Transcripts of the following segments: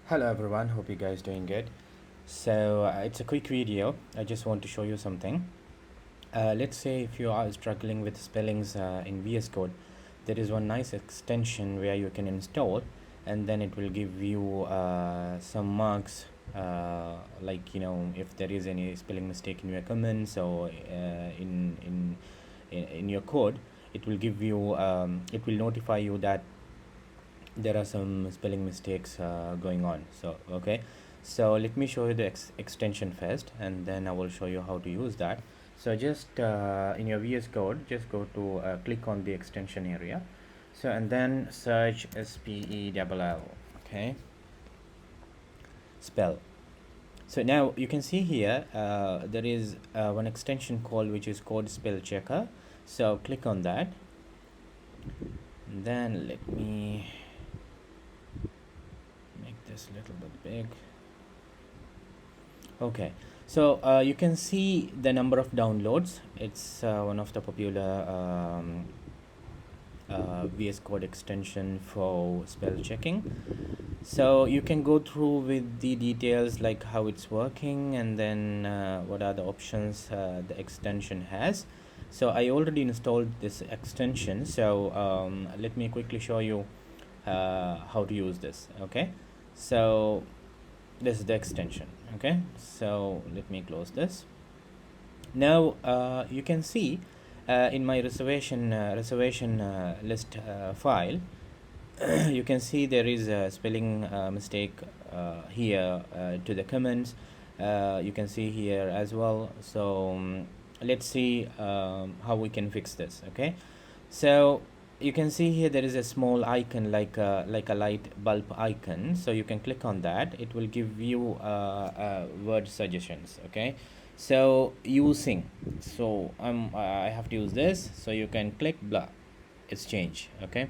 Hello everyone, hope you guys doing good. So it's a quick video. I just want to show you something. Let's say if you are struggling with spellings in VS Code, there is one nice extension where you can install, and then it will give you some marks, like if there is any spelling mistake in your comments or in your code. It will give you it will notify you that there are some spelling mistakes going on. So okay, so let me show you the extension first, and then I will show you how to use that. So just in your VS Code, just go to click on the extension area, so and then search SPELL. Okay, spell. So now you can see here there is one extension called, which is code spell checker. So click on that, and then let me make this a little bit big. Okay, so you can see the number of downloads. It's one of the popular VS Code extension for spell checking. So you can go through with the details like how it's working, and then what are the options the extension has. So I already installed this extension, so let me quickly show you how to use this. Okay, so this is the extension. Okay, so let me close this. Now you can see in my reservation list file, you can see there is a spelling mistake here to the comments. You can see here as well. So let's see how we can fix this. Okay, so you can see here there is a small icon like a light bulb icon. So you can click on that. It will give you word suggestions. Okay, so using, so I have to use this, so you can click blah, it's changed. Okay,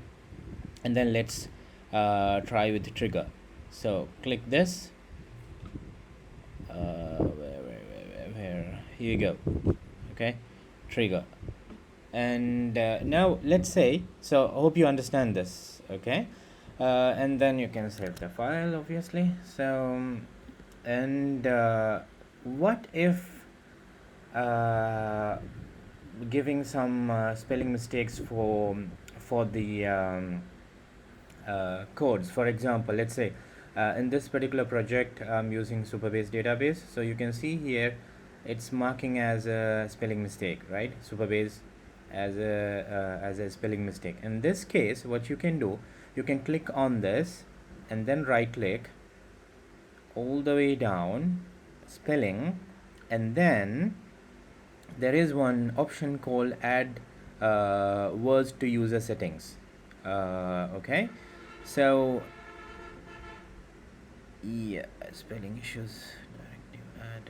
and then let's try with the trigger. So click this, where here you go. Okay, trigger. And now let's say, so I hope you understand this. Okay, and then you can save the file, obviously. So and what if giving some spelling mistakes for the codes? For example, let's say in this particular project I'm using Superbase database. So you can see here it's marking as a spelling mistake, right? Superbase as a spelling mistake. In this case, what you can do, you can click on this and then right click all the way down, spelling, and then there is one option called add words to user settings. Okay, so yeah, spelling issues, directive add,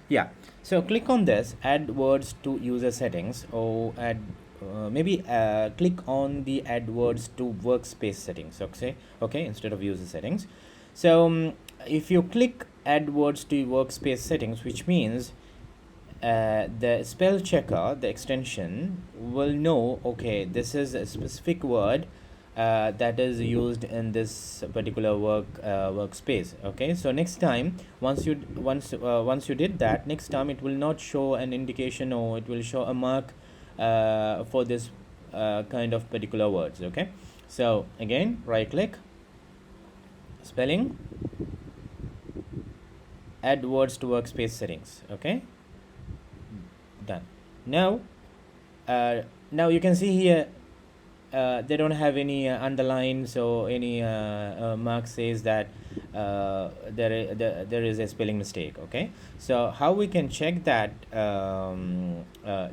yeah, so click on this, add words to user settings, or add maybe click on the add words to workspace settings. Okay, instead of user settings. So if you click add words to workspace settings, which means the spell checker, the extension, will know, okay, this is a specific word that is used in this particular workspace. Okay, so next time, once you did that, next time it will not show an indication, or it will show a mark for this kind of particular words. Okay, so again, right click, spelling, add words to workspace settings. Okay, done. Now now you can see here they don't have any underlines or any mark says that there is a spelling mistake. Okay, so how we can check that?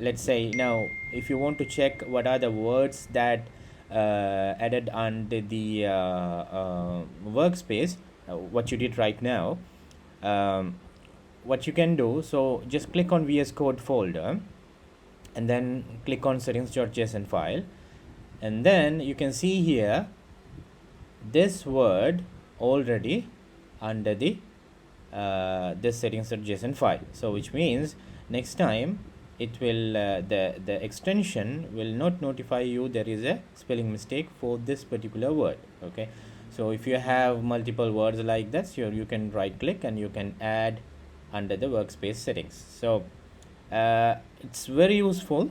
Let's say now if you want to check what are the words that added under the workspace, what you did right now, what you can do, so just click on VS Code folder, and then click on settings.json file, and then you can see here this word already under the this settings.json file. So which means next time it will the extension will not notify you there is a spelling mistake for this particular word. Okay, So if you have multiple words like that, so you can right click and you can add under the workspace settings. So it's very useful,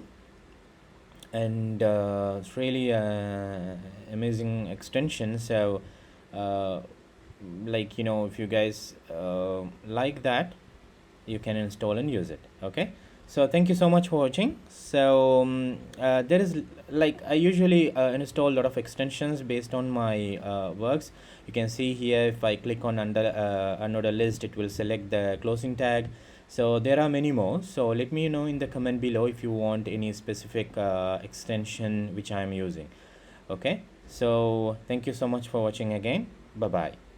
and it's really amazing extension. So uh, like, if you guys like that, you can install and use it. Okay, so thank you so much for watching. So there is, like, I usually install a lot of extensions based on my works. You can see here, if I click on another list, it will select the closing tag. So there are many more. So let me know in the comment below if you want any specific extension which I am using. Okay, so thank you so much for watching again. Bye bye.